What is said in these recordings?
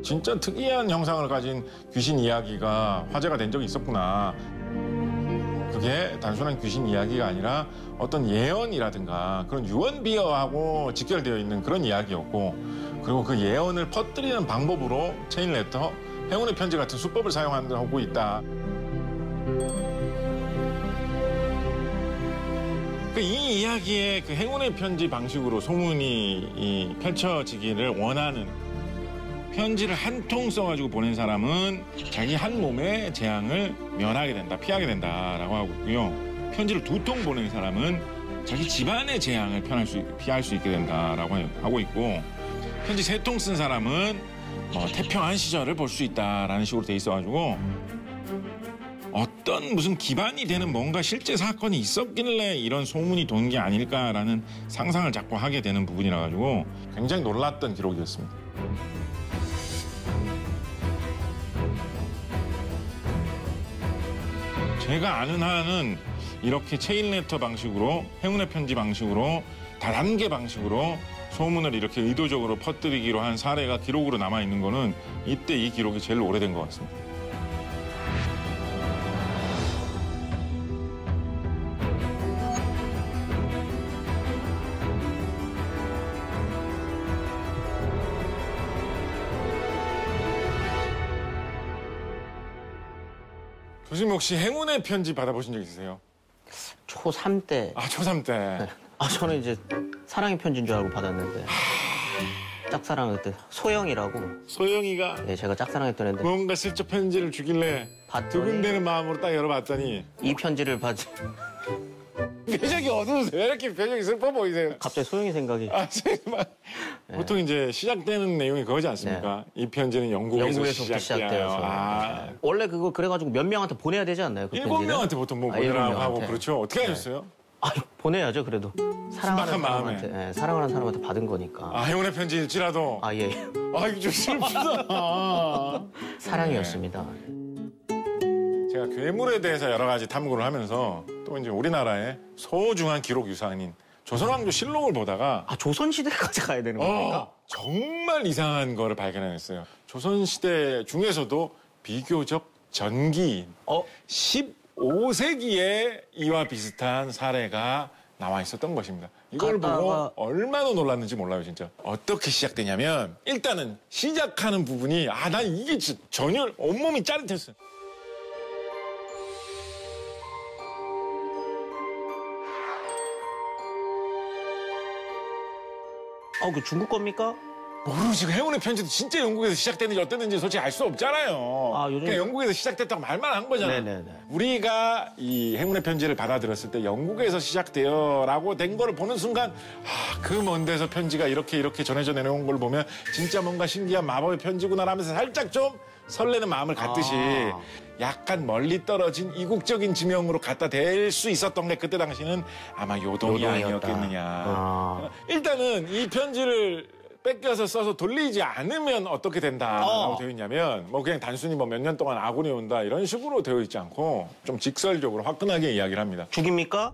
진짜 특이한 형상을 가진 귀신 이야기가 화제가 된 적이 있었구나. 그게 단순한 귀신 이야기가 아니라 어떤 예언이라든가 그런 유언비어하고 직결되어 있는 그런 이야기였고, 그리고 그 예언을 퍼뜨리는 방법으로 체인레터, 행운의 편지 같은 수법을 사용하고 있다. 이 이야기의 그 행운의 편지 방식으로 소문이 펼쳐지기를 원하는, 편지를 한 통 써가지고 보낸 사람은 자기 한 몸의 재앙을 면하게 된다, 피하게 된다라고 하고 있고요. 편지를 2통 보낸 사람은 자기 집안의 재앙을 피할 수 있게 된다라고 하고 있고, 편지 3통 쓴 사람은 태평한 시절을 볼 수 있다라는 식으로 돼 있어가지고 어떤 무슨 기반이 되는 뭔가 실제 사건이 있었길래 이런 소문이 도는 게 아닐까라는 상상을 자꾸 하게 되는 부분이라 가지고 굉장히 놀랐던 기록이었습니다. 제가 아는 한은 이렇게 체인레터 방식으로, 행운의 편지 방식으로, 다단계 방식으로 소문을 이렇게 의도적으로 퍼뜨리기로 한 사례가 기록으로 남아있는 거는 이때 이 기록이 제일 오래된 것 같습니다. 교수님 혹시 행운의 편지 받아보신 적 있으세요? 초3 때. 아, 초3 때. 네. 저는 이제 사랑의 편지인 줄 알고 받았는데. 짝사랑 그때 소영이라고. 소영이가? 네, 제가 짝사랑했던 애인데. 뭔가 슬쩍 편지를 주길래 두근대는 마음으로 딱 열어봤더니 이 편지를 받. 표정이 어두우세요? 왜 이렇게 표정이 슬퍼 보이세요? 갑자기 소영이 생각이. 정말. 네. 보통 이제 시작되는 내용이 그거지 않습니까? 네. 이 편지는 영국에서 시작되어서. 원래 그거 그래가지고 몇 명한테 보내야 되지 않나요? 그 7명한테 보통 뭐 보내라고 하고 그렇죠. 어떻게 하셨어요? 보내야죠, 그래도. 사랑하는 마음에. 사람한테, 네, 사랑하는 사람한테 받은 거니까. 행운의 편지일지라도. 예. 이거 좀 슬프다. 사랑이었습니다. 제가 괴물에 대해서 여러 가지 탐구를 하면서 또 이제 우리나라의 소중한 기록 유산인 조선왕조 실록을 보다가 조선시대까지 가야 되는 겁니까? 정말 이상한 거를 발견해냈어요. 조선시대 중에서도 비교적 전기인 15세기에 이와 비슷한 사례가 나와 있었던 것입니다. 이걸 보고 얼마나 놀랐는지 몰라요, 진짜. 어떻게 시작되냐면 일단은 시작하는 부분이 난 이게 진짜 전혀 온몸이 짜릿했어요. 그 중국 겁니까? 모르지. 행운의 편지도 진짜 영국에서 시작됐는지 어땠는지 솔직히 알 수 없잖아요. 요즘... 그냥 영국에서 시작됐다고 말만 한 거잖아요. 네네네. 우리가 이 행운의 편지를 받아들였을 때 영국에서 시작되어라고 된 거를 보는 순간 그 먼 데서 편지가 이렇게 전해져 내려온 걸 보면 진짜 뭔가 신기한 마법의 편지구나라면서 살짝 좀 설레는 마음을 갖듯이 약간 멀리 떨어진 이국적인 지명으로 갖다 댈 수 있었던 게 그때 당시는 아마 요동이 아니었겠느냐. 일단은 이 편지를 뺏겨서 써서 돌리지 않으면 어떻게 된다라고 되어 있냐면 그냥 단순히 몇 년 동안 아군이 온다 이런 식으로 되어 있지 않고 좀 직설적으로 화끈하게 이야기를 합니다. 죽입니까?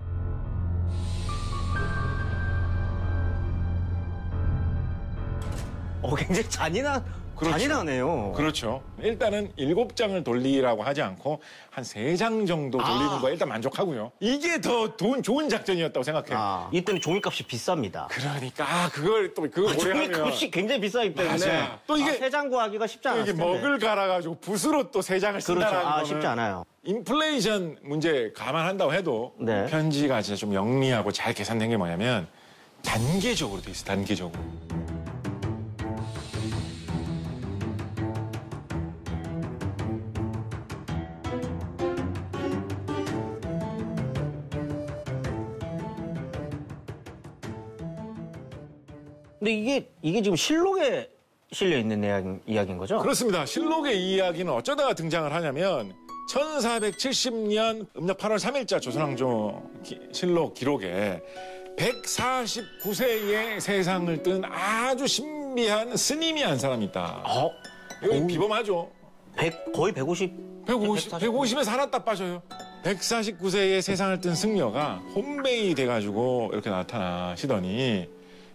굉장히 잔인하네요. 그렇죠. 일단은 7장을 돌리라고 하지 않고 한 3장 정도 돌리는 거에 일단 만족하고요. 이게 더 좋은 작전이었다고 생각해요. 이때는 종이값이 비쌉니다. 그러니까 그걸 고려하면 종이값이 굉장히 비싸기 때문에 또 이게 3장 구하기가 쉽지 않았을 텐데. 이게 먹을 갈아가지고 붓으로 또 3장을 쓴다는 거는 쉽지 않아요. 인플레이션 문제 감안한다고 해도 편지가 진짜 좀 영리하고 잘 계산된 게 뭐냐면 단계적으로 돼 있어. 단계적으로. 근데 이게 지금 실록에 실려 있는 이야기인 거죠? 그렇습니다. 실록의 이야기는 어쩌다가 등장을 하냐면 1470년 음력 8월 3일자 조선왕조 실록 기록에 149세의 세상을 뜬 아주 신비한 스님이 한 사람이 있다. 이거 비범하죠. 거의 150. 150에서 하나 딱 빠져요. 149세에 세상을 뜬 승려가 혼뱅이 돼가지고 이렇게 나타나시더니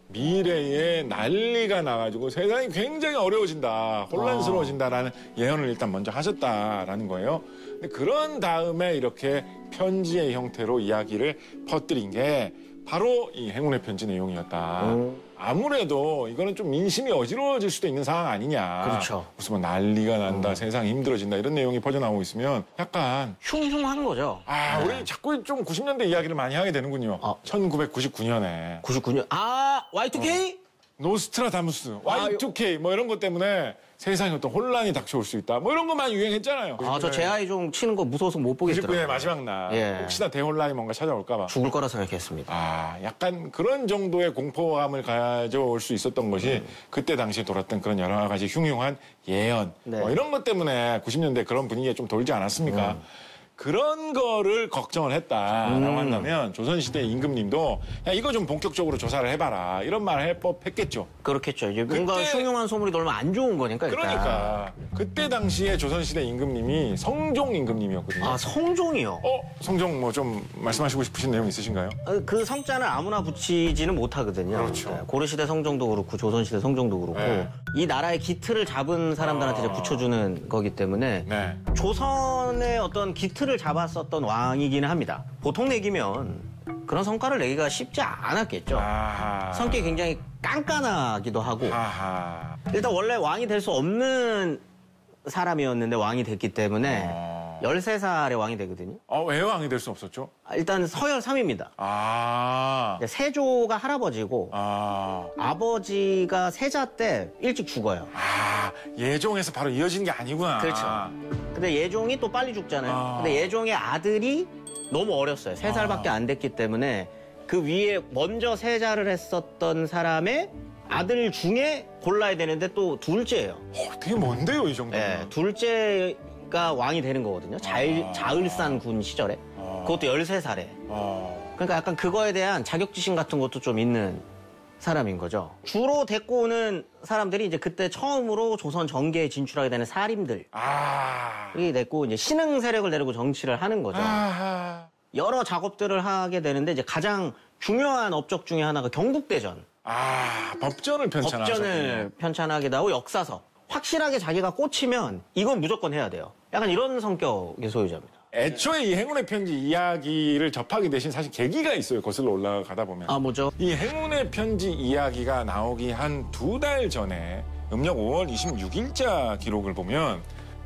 미래에 난리가 나가지고 세상이 굉장히 어려워진다, 혼란스러워진다라는 예언을 일단 먼저 하셨다라는 거예요. 근데 그런 다음에 이렇게 편지의 형태로 이야기를 퍼뜨린 게 바로 이 행운의 편지 내용이었다. 아무래도 이거는 좀 민심이 어지러워질 수도 있는 상황 아니냐. 그렇죠. 무슨 뭐 난리가 난다, 세상이 힘들어진다 이런 내용이 퍼져나오고 있으면 약간 흉흉한 거죠. 우리 자꾸 좀 90년대 이야기를 많이 하게 되는군요. 1999년에 99년. Y2K? 노스트라다무스, Y2K 뭐 이런 것 때문에 세상에 어떤 혼란이 닥쳐올 수 있다. 뭐 이런 것만 유행했잖아요. 저 제 아이 좀 치는 거 무서워서 못 보겠더라고요. 99년의 마지막 날. 예. 혹시나 대혼란이 뭔가 찾아올까 봐. 죽을 거라 생각했습니다. 약간 그런 정도의 공포감을 가져올 수 있었던 것이 그때 당시에 돌았던 그런 여러 가지 흉흉한 예언. 네. 뭐 이런 것 때문에 90년대 그런 분위기가 좀 돌지 않았습니까? 그런 거를 걱정을 했다라고 한다면 조선시대 임금님도 야 이거 좀 본격적으로 조사를 해봐라 이런 말을 할 법했겠죠. 그렇겠죠. 이제 뭔가 그때- 흉흉한 소문이 돌면 안 좋은 거니까. 일단. 그러니까 그때 당시에 조선시대 임금님이 성종 임금님이었거든요. 성종이요? 성종 뭐 좀 말씀하시고 싶으신 내용 있으신가요? 그 성자는 아무나 붙이지는 못하거든요. 그렇죠. 네, 고려시대 성종도 그렇고 조선시대 성종도 그렇고 네. 이 나라의 기틀을 잡은 사람들한테 이제 붙여주는 거기 때문에 네. 조선의 어떤 기틀을 잡았었던 왕이기는 합니다. 보통 내기면 그런 성과를 내기가 쉽지 않았겠죠. 아하. 성격이 굉장히 깐깐하기도 하고 아하. 일단 원래 왕이 될 수 없는 사람이었는데 왕이 됐기 때문에 13살에 왕이 되거든요. 왜 왕이 될 수 없었죠? 일단 서열 3입니다. 세조가 할아버지고 아버지가 세자 때 일찍 죽어요. 예종에서 바로 이어진 게 아니구나. 그렇죠. 근데 예종이 또 빨리 죽잖아요. 근데 예종의 아들이 너무 어렸어요. 3살밖에 안 됐기 때문에 그 위에 먼저 세자를 했었던 사람의 아들 중에 골라야 되는데 또 둘째예요. 되게 먼데요, 이 정도면. 네, 둘째가 왕이 되는 거거든요. 자을산 군 시절에. 그것도 13살에. 그러니까 약간 그거에 대한 자격지심 같은 것도 좀 있는 사람인 거죠. 주로 데리고 오는 사람들이 이제 그때 처음으로 조선 정계에 진출하게 되는 사림들이 데리고 이제 신흥 세력을 데리고 정치를 하는 거죠. 여러 작업들을 하게 되는데 이제 가장 중요한 업적 중에 하나가 경국대전. 법전을 편찬하셨군요. 법전을 편찬하기도 하고 역사서. 확실하게 자기가 꽂히면 이건 무조건 해야 돼요. 약간 이런 성격의 소유자입니다. 애초에 이 행운의 편지 이야기를 접하게 되신 사실 계기가 있어요. 거슬러 올라가다 보면. 뭐죠? 이 행운의 편지 이야기가 나오기 한 2달 전에 음력 5월 26일자 기록을 보면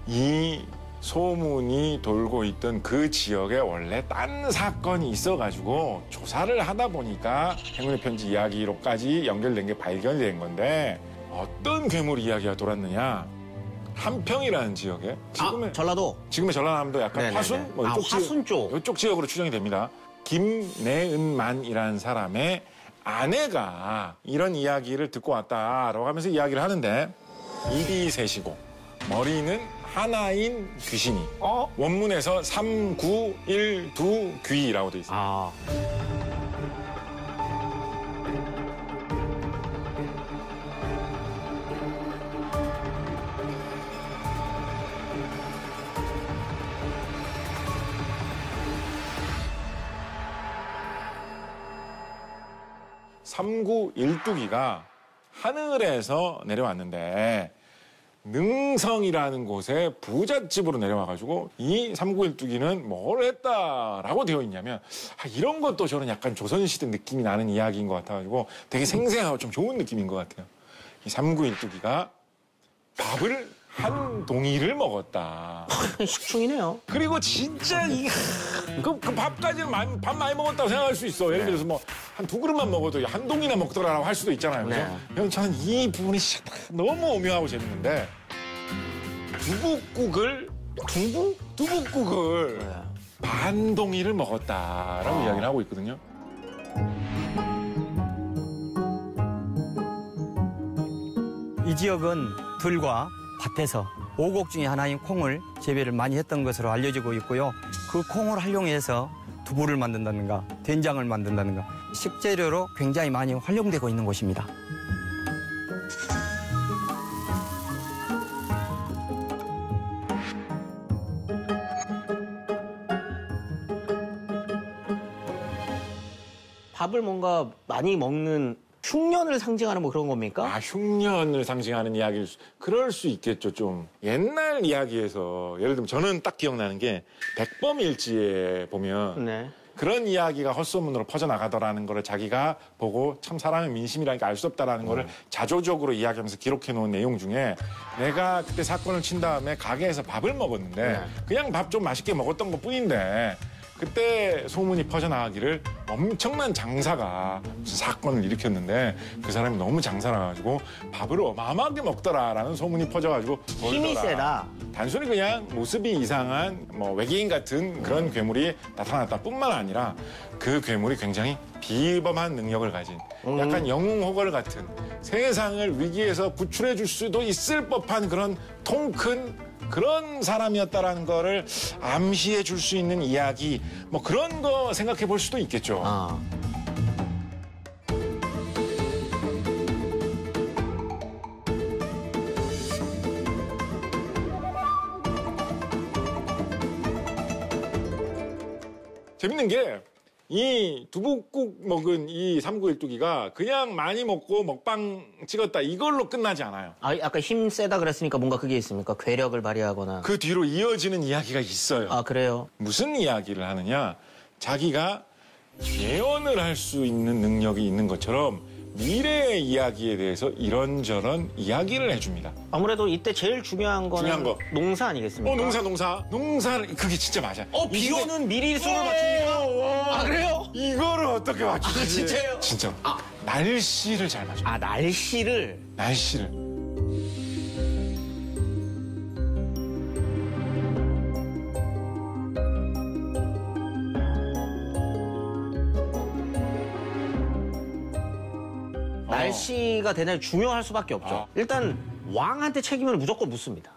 이 소문이 돌고 있던 그 지역에 원래 딴 사건이 있어가지고 조사를 하다 보니까 행운의 편지 이야기로까지 연결된 게 발견이 된 건데 어떤 괴물 이야기가 돌았느냐. 한평이라는 지역에 지금의 전라남도 약간 네네네. 화순? 뭐 이쪽 화순 쪽. 이쪽 지역으로 추정이 됩니다. 김내은만이라는 사람의 아내가 이런 이야기를 듣고 왔다라고 하면서 이야기를 하는데 입이 셋이고 머리는 하나인 귀신이 원문에서 3912 귀라고 돼 있어요. 삼구일두기가 하늘에서 내려왔는데 능성이라는 곳에 부잣집으로 내려와가지고 이 삼구일두기는 뭘 했다라고 되어 있냐면 이런 것도 저는 약간 조선시대 느낌이 나는 이야기인 것 같아가지고 되게 생생하고 좀 좋은 느낌인 것 같아요. 이 삼구일두기가 밥을 한 동이를 먹었다. 식충이네요. 그리고 진짜 그 밥까지는 밥 많이 먹었다고 생각할 수 있어. 예를 들어서 뭐 한 2그릇만 먹어도 한 동이나 먹더라라고 할 수도 있잖아요. 그죠? 형 저는 이 부분이 너무 오묘하고 재밌는데 두부국을 반 동이를 먹었다라고 이야기를 하고 있거든요. 이 지역은 들과 밭에서 오곡 중에 하나인 콩을 재배를 많이 했던 것으로 알려지고 있고요. 그 콩을 활용해서 두부를 만든다든가 된장을 만든다든가 식재료로 굉장히 많이 활용되고 있는 곳입니다. 밥을 뭔가 많이 먹는 흉년을 상징하는 뭐 그런 겁니까? 아, 흉년을 상징하는 이야기일 그럴 수 있겠죠, 좀. 옛날 이야기에서, 예를 들면 저는 딱 기억나는 게, 백범일지에 보면, 네. 그런 이야기가 헛소문으로 퍼져나가더라는 거를 자기가 보고 참 사람의 민심이라니까 알 수 없다라는 거를 자조적으로 이야기하면서 기록해 놓은 내용 중에 내가 그때 사건을 친 다음에 가게에서 밥을 먹었는데 네. 그냥 밥 좀 맛있게 먹었던 것 뿐인데 그때 소문이 퍼져나가기를 엄청난 장사가 무슨 사건을 일으켰는데 그 사람이 너무 장사를 해가지고 밥을 어마어마하게 먹더라라는 소문이 퍼져가지고 힘이 벌더라. 세다. 단순히 그냥 모습이 이상한 뭐 외계인 같은 그런 괴물이 나타났다 뿐만 아니라 그 괴물이 굉장히 비범한 능력을 가진 약간 영웅호걸 같은 세상을 위기에서 구출해 줄 수도 있을 법한 그런 통 큰 그런 사람이었다라는 거를 암시해 줄 수 있는 이야기 뭐 그런 거 생각해 볼 수도 있겠죠. 아. 재밌는 게 이 두부국 먹은 이 3912기가 그냥 많이 먹고 먹방 찍었다 이걸로 끝나지 않아요. 아, 아까 힘 세다 그랬으니까 뭔가 그게 있습니까? 괴력을 발휘하거나. 그 뒤로 이어지는 이야기가 있어요. 아, 그래요? 무슨 이야기를 하느냐? 자기가 예언을 할 수 있는 능력이 있는 것처럼 미래의 이야기에 대해서 이런저런 이야기를 해줍니다. 아무래도 이때 제일 중요한 거는 중요한 거. 농사 아니겠습니까? 농사를 그게 진짜 맞아. 비 오는 미리수를 맞춥니까? 아, 그래요? 이거를 어떻게 맞추지? 아, 진짜요? 진짜. 날씨를 잘 맞춰. 아, 날씨를. 날씨를. 날씨가 대단히 중요할 수밖에 없죠. 일단 왕한테 책임을 무조건 묻습니다.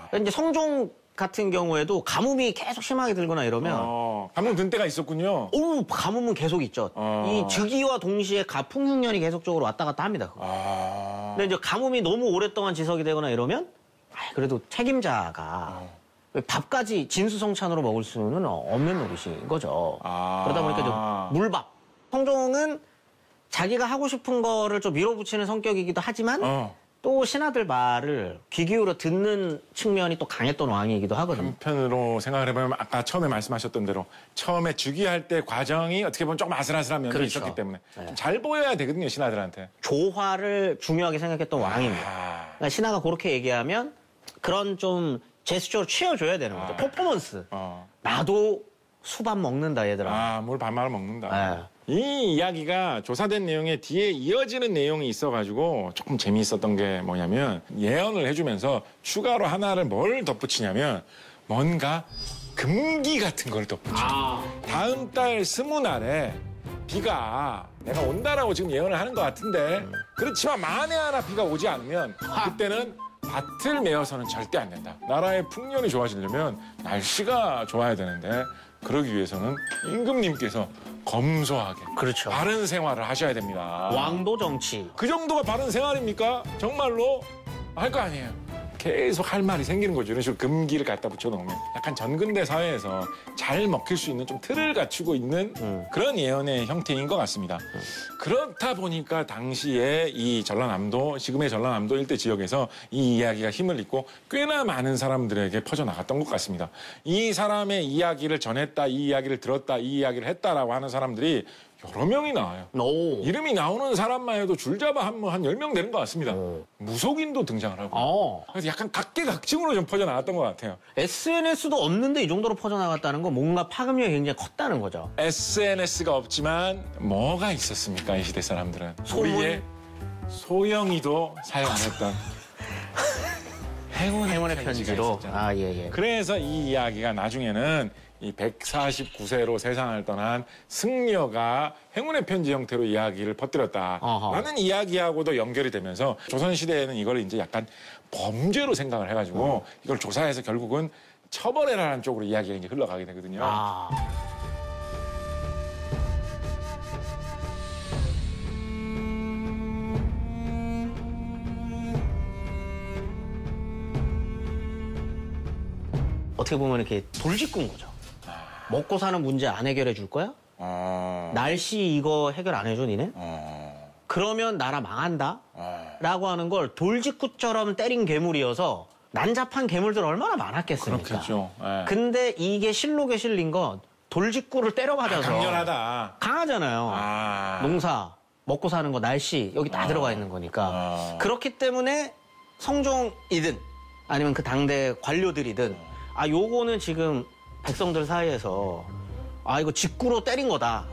그러니까 이제 성종 같은 경우에도 가뭄이 계속 심하게 들거나 이러면 가뭄 든 때가 있었군요. 가뭄은 계속 있죠. 이 즉위와 동시에 가풍흉년이 계속적으로 왔다 갔다 합니다. 근데 이제 가뭄이 너무 오랫동안 지속이 되거나 이러면 그래도 책임자가 밥까지 진수성찬으로 먹을 수는 없는 노릇인 거죠. 그러다 보니까 이제 물밥. 성종은 자기가 하고 싶은 거를 좀 밀어붙이는 성격이기도 하지만 또 신하들 말을 귀 기울여 듣는 측면이 또 강했던 왕이기도 하거든요. 한편으로 생각을 해보면 아까 처음에 말씀하셨던 대로 처음에 즉위할 때 과정이 어떻게 보면 조금 아슬아슬한 면이 그렇죠. 있었기 때문에 좀 잘 보여야 되거든요, 신하들한테. 조화를 중요하게 생각했던 왕입니다. 그러니까 신하가 그렇게 얘기하면 그런 좀 제스처를 취해줘야 되는 거죠. 퍼포먼스. 나도 수밥 먹는다, 얘들아. 뭘 반말을 먹는다. 이 이야기가 조사된 내용에 뒤에 이어지는 내용이 있어가지고 조금 재미있었던 게 뭐냐면 예언을 해주면서 추가로 하나를 뭘 덧붙이냐면 뭔가 금기 같은 걸 덧붙여. 다음 달 20날에 비가 내가 온다라고 지금 예언을 하는 것 같은데 그렇지만 만에 하나 비가 오지 않으면 그때는 밭을 메어서는 절대 안 된다. 나라의 풍년이 좋아지려면 날씨가 좋아야 되는데 그러기 위해서는 임금님께서 검소하게 그렇죠. 바른 생활을 하셔야 됩니다. 왕도 정치. 그 정도가 바른 생활입니까? 정말로 할 거 아니에요. 계속 할 말이 생기는 거죠. 이런 식으로 금기를 갖다 붙여놓으면 약간 전근대 사회에서 잘 먹힐 수 있는 좀 틀을 갖추고 있는 그런 예언의 형태인 것 같습니다. 그렇다 보니까 당시에 이 전라남도, 지금의 전라남도 일대 지역에서 이 이야기가 힘을 잃고 꽤나 많은 사람들에게 퍼져나갔던 것 같습니다. 이 사람의 이야기를 전했다, 이 이야기를 들었다, 이 이야기를 했다라고 하는 사람들이 여러 명이 나와요. 이름이 나오는 사람만 해도 줄잡아 한 10명 되는 것 같습니다. 무속인도 등장을 하고. 그래서 약간 각계각층으로 좀 퍼져나갔던 것 같아요. SNS도 없는데 이 정도로 퍼져나갔다는 건 뭔가 파급력이 굉장히 컸다는 거죠. SNS가 없지만 뭐가 있었습니까? 이 시대 사람들은. 소문? 우리의 소영이도 사용 안 했던 행운의 편지로. 있었잖아요. 예. 그래서 이 이야기가 나중에는 이 149세로 세상을 떠난 승려가 행운의 편지 형태로 이야기를 퍼뜨렸다라는 이야기하고도 연결이 되면서 조선시대에는 이걸 이제 약간 범죄로 생각을 해가지고 이걸 조사해서 결국은 처벌해라는 쪽으로 이야기가 이제 흘러가게 되거든요. 어떻게 보면 이렇게 돌직구인 거죠. 먹고 사는 문제 안 해결해 줄 거야? 날씨 이거 해결 안 해줘 니네? 그러면 나라 망한다? 라고 하는 걸 돌직구처럼 때린 괴물이어서 난잡한 괴물들 얼마나 많았겠습니까? 그렇겠죠. 예. 근데 이게 실록에 실린 건 돌직구를 때려 맞아서 강렬하다. 강하잖아요. 농사, 먹고 사는 거, 날씨 여기 다 들어가 있는 거니까. 그렇기 때문에 성종이든 아니면 그 당대 관료들이든 요거는 지금 백성들 사이에서 이거 직구로 때린 거다.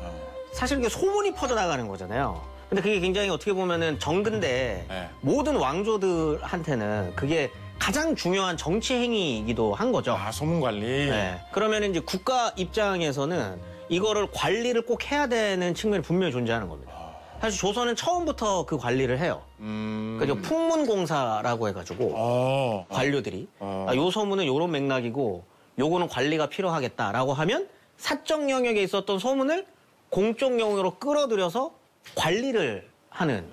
사실 이게 소문이 퍼져나가는 거잖아요. 근데 그게 굉장히 어떻게 보면은 정근대 네. 모든 왕조들한테는 그게 가장 중요한 정치 행위이기도 한 거죠. 소문 관리. 네. 그러면 이제 국가 입장에서는 이거를 관리를 꼭 해야 되는 측면이 분명히 존재하는 겁니다. 사실 조선은 처음부터 그 관리를 해요. 그러니까 풍문공사라고 해가지고 관료들이 요 소문은 요런 맥락이고 요거는 관리가 필요하겠다라고 하면 사적 영역에 있었던 소문을 공적 영역으로 끌어들여서 관리를 하는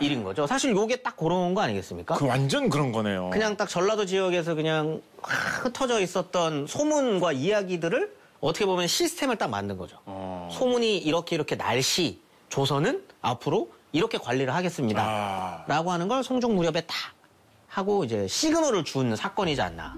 일인 거죠. 사실 요게 딱 그런 거 아니겠습니까? 그 완전 그런 거네요. 그냥 딱 전라도 지역에서 그냥 흩어져 있었던 소문과 이야기들을 어떻게 보면 시스템을 딱 만든 거죠. 소문이 이렇게 날씨, 조선은 앞으로 이렇게 관리를 하겠습니다. 라고 하는 걸 성종 무렵에 딱 하고 이제 시그널을 준 사건이지 않나.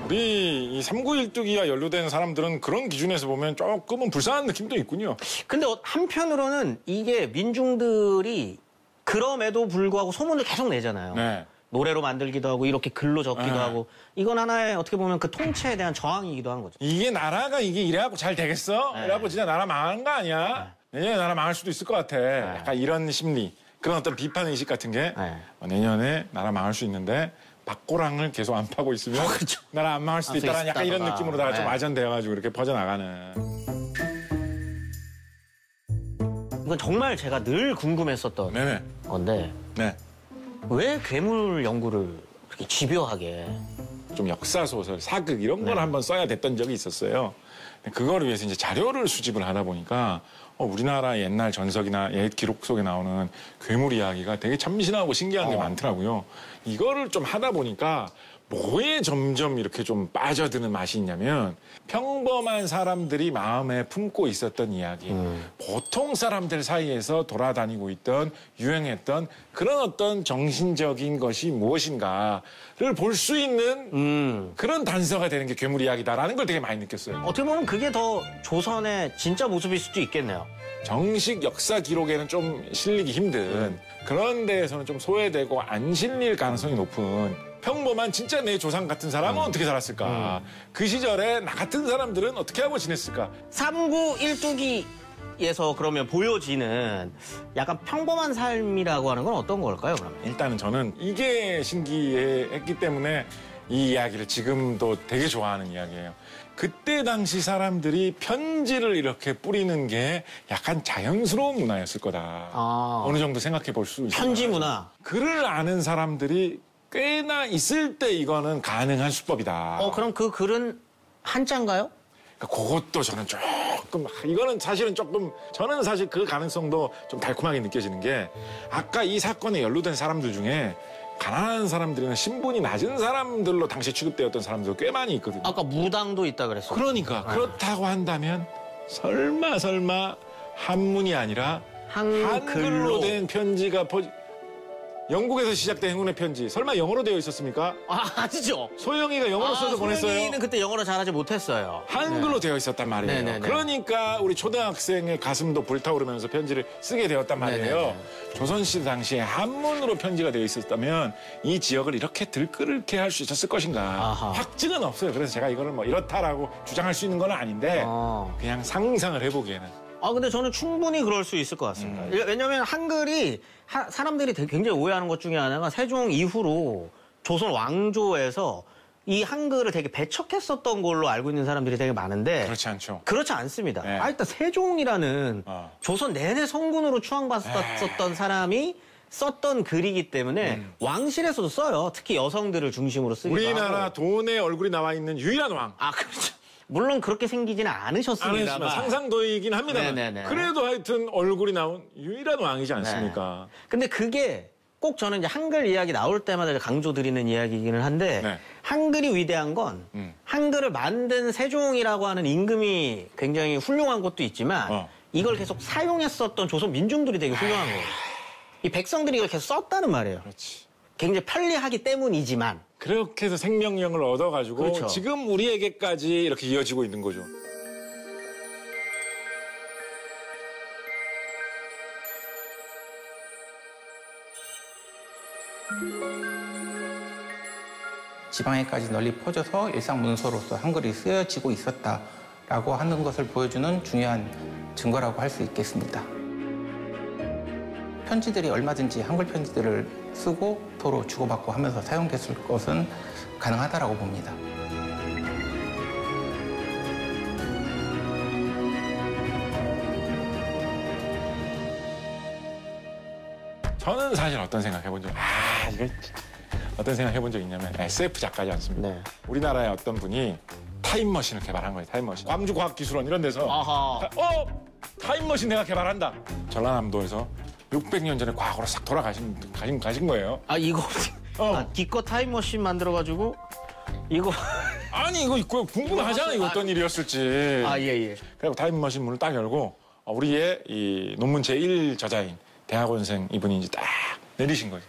우리 이 삼구일두기와 연루된 사람들은 그런 기준에서 보면 조금은 불쌍한 느낌도 있군요. 근데 한편으로는 이게 민중들이 그럼에도 불구하고 소문을 계속 내잖아요. 네. 노래로 만들기도 하고 이렇게 글로 적기도 하고 이건 하나의 어떻게 보면 그 통치에 대한 저항이기도 한 거죠. 이게 나라가 이게 이래갖고 잘 되겠어? 이래갖고 진짜 나라 망하는 거 아니야? 내년에 나라 망할 수도 있을 것 같아. 약간 이런 심리, 그런 어떤 비판의식 같은 게 내년에 나라 망할 수 있는데 박고랑을 계속 안 파고 있으면 그렇죠. 나라 안 망할 수도 있다라는 약간 이런 느낌으로다가 좀 와전되어가지고 이렇게 퍼져나가는. 이건 정말 제가 늘 궁금했었던 네네. 건데 네. 왜 괴물 연구를 그렇게 집요하게 좀 역사 소설, 사극 이런 걸 한번 써야 됐던 적이 있었어요. 그거를 위해서 이제 자료를 수집을 하다 보니까 우리나라 옛날 전석이나 옛 기록 속에 나오는 괴물 이야기가 되게 참신하고 신기한 게 많더라고요. 이거를 좀 하다 보니까 뭐에 점점 이렇게 좀 빠져드는 맛이 있냐면 평범한 사람들이 마음에 품고 있었던 이야기, 보통 사람들 사이에서 돌아다니고 있던 유행했던 그런 어떤 정신적인 것이 무엇인가를 볼 수 있는 그런 단서가 되는 게 괴물 이야기다라는 걸 되게 많이 느꼈어요. 어떻게 보면 그게 더 조선의 진짜 모습일 수도 있겠네요. 정식 역사 기록에는 좀 실리기 힘든 그런 데에서는 좀 소외되고 안 실릴 가능성이 높은 평범한 진짜 내 조상 같은 사람은 어떻게 살았을까? 그 시절에 나 같은 사람들은 어떻게 하고 지냈을까? 삼구일두기에서 그러면 보여지는 약간 평범한 삶이라고 하는 건 어떤 걸까요, 그러면? 일단은 저는 이게 신기했기 때문에 이 이야기를 지금도 되게 좋아하는 이야기예요. 그때 당시 사람들이 편지를 이렇게 뿌리는 게 약간 자연스러운 문화였을 거다. 어느 정도 생각해 볼 수 있어요. 편지 문화. 글을 아는 사람들이 꽤나 있을 때 이거는 가능한 수법이다. 그럼 그 글은 한자인가요? 그러니까 그것도 저는 조금 이거는 사실은 조금 저는 사실 그 가능성도 좀 달콤하게 느껴지는 게 아까 이 사건에 연루된 사람들 중에 가난한 사람들이나 신분이 낮은 사람들로 당시 취급되었던 사람들 꽤 많이 있거든요. 아까 무당도 있다 그랬어요. 그러니까 그렇다고 한다면 설마 한문이 아니라 한글로 된 편지가 영국에서 시작된 행운의 편지. 설마 영어로 되어 있었습니까? 아니죠. 소영이가 영어로 써서 보냈어요. 소영이는 그때 영어를 잘하지 못했어요. 한글로 되어 있었단 말이에요. 네네네. 그러니까 우리 초등학생의 가슴도 불타오르면서 편지를 쓰게 되었단 말이에요. 네네네. 조선시대 당시에 한문으로 편지가 되어 있었다면 이 지역을 이렇게 들끓게 할 수 있었을 것인가. 확증은 없어요. 그래서 제가 이거를 뭐 이렇다라고 주장할 수 있는 건 아닌데 그냥 상상을 해보기에는. 근데 저는 충분히 그럴 수 있을 것 같습니다. 왜냐하면 한글이 사람들이 굉장히 오해하는 것 중에 하나가 세종 이후로 조선 왕조에서 이 한글을 되게 배척했었던 걸로 알고 있는 사람들이 되게 많은데 그렇지 않죠. 그렇지 않습니다. 네. 일단 세종이라는 조선 내내 성군으로 추앙받았었던 사람이 썼던 글이기 때문에 왕실에서도 써요. 특히 여성들을 중심으로 쓰기도 하고. 우리나라 돈에 얼굴이 나와 있는 유일한 왕. 그렇죠. 물론 그렇게 생기지는 안 했지만 않으셨습니다만. 상상도이긴 합니다. 네네네. 그래도 하여튼 얼굴이 나온 유일한 왕이지 않습니까? 근데 그게 꼭 저는 이제 한글 이야기 나올 때마다 강조드리는 이야기이기는 한데 네. 한글이 위대한 건 한글을 만든 세종이라고 하는 임금이 굉장히 훌륭한 것도 있지만 이걸 계속 사용했었던 조선 민중들이 되게 훌륭한 거예요. 이 백성들이 이걸 계속 썼다는 말이에요. 그렇지. 굉장히 편리하기 때문이지만 그렇게 해서 생명력을 얻어가지고 그렇죠. 지금 우리에게까지 이렇게 이어지고 있는 거죠. 지방에까지 널리 퍼져서 일상 문서로서 한글이 쓰여지고 있었다라고 하는 것을 보여주는 중요한 증거라고 할 수 있겠습니다. 편지들이 얼마든지 한글 편지들을 쓰고 서로 주고받고 하면서 사용됐을 것은 가능하다라고 봅니다. 저는 사실 어떤 생각 해본 적, 이거 어떤 생각 해본 적 있냐면 SF 작가지 않습니까? 네. 우리나라의 어떤 분이 타임머신을 개발한 거예요, 타임머신. 광주과학기술원 이런 데서 아하. 타임머신 내가 개발한다. 전라남도에서 600년 전에 과거로 싹 돌아가신 거예요. 아 이거 기껏 타임머신 만들어가지고 이거 아니 이거 궁금하잖아, 이거 어떤 일이었을지. 아 예예. 그리고 타임머신 문을 딱 열고 우리의 이 논문 제1 저자인 대학원생 이분이 이제 딱 내리신 거죠.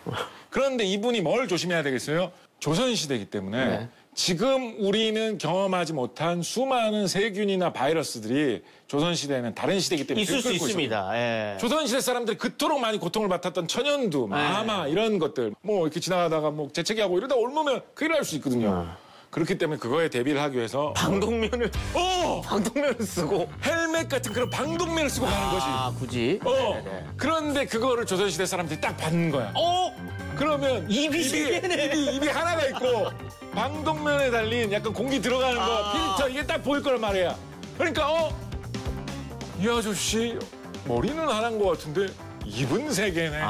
그런데 이분이 뭘 조심해야 되겠어요? 조선시대이기 때문에 네. 지금 우리는 경험하지 못한 수많은 세균이나 바이러스들이 조선시대에는 다른 시대이기 때문에 있을 수 들끓고 있습니다. 예. 조선시대 사람들이 그토록 많이 고통을 받았던 천연두, 마마 이런 것들 뭐 이렇게 지나가다가 뭐 재채기하고 이러다 옮으면 큰일 날 수 있거든요. 그렇기 때문에 그거에 대비를 하기 위해서 방독면을 방독면을 쓰고 헬멧 같은 그런 방독면을 쓰고 가는 거지. 아 굳이. 네네. 그런데 그거를 조선시대 사람들이 딱 받는 거야. 그러면 입이 세 개네. 입이 하나가 있고 방독면에 달린 약간 공기 들어가는 거 필터 이게 딱 보일 거란 말이야. 그러니까 이 아저씨 머리는 하나인 것 같은데 입은 세 개네.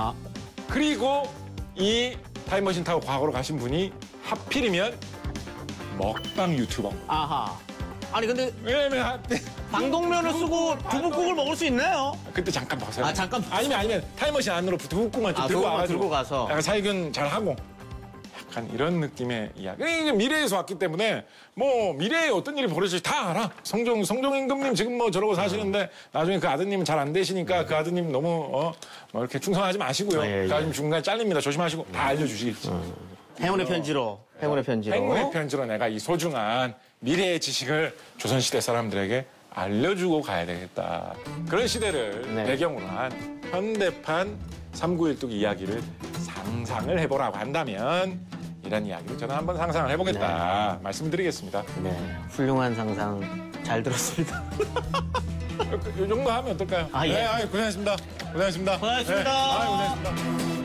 그리고 이 타임머신 타고 과거로 가신 분이 하필이면 먹방 유튜버. 아하. 아니 근데 왜냐면 방독면을 쓰고 두부국을 먹을 수 있나요? 그때 잠깐 벗어요. 아, 잠깐 벗어요? 아니면 타임머신 안으로 두부국만 좀 들고 두부국만 와가지고 들고 가서. 약간 살균 잘 하고 약간 이런 느낌의 이야기. 이게 미래에서 왔기 때문에 뭐 미래에 어떤 일이 벌어질지 다 알아. 성종 임금님 지금 뭐 저러고 사시는데 나중에 그 아드님은 잘 안 되시니까 그 아드님 너무 뭐 이렇게 충성하지 마시고요. 예. 그 아드님 중간에 잘립니다. 조심하시고 다 알려주시겠지. 행운의 편지로. 행운의 편지로. 행운의 편지로 내가 이 소중한 미래의 지식을 조선시대 사람들에게 알려주고 가야 되겠다. 그런 시대를 네. 배경으로 한 현대판 3912 이야기를 상상을 해보라고 한다면 이런 이야기를 저는 한번 상상을 해보겠다 말씀드리겠습니다. 네. 훌륭한 상상 잘 들었습니다. 이 정도 하면 어떨까요? 아, 예. 네, 고생하셨습니다. 고생하셨습니다. 고생하셨습니다. 네, 고생하셨습니다.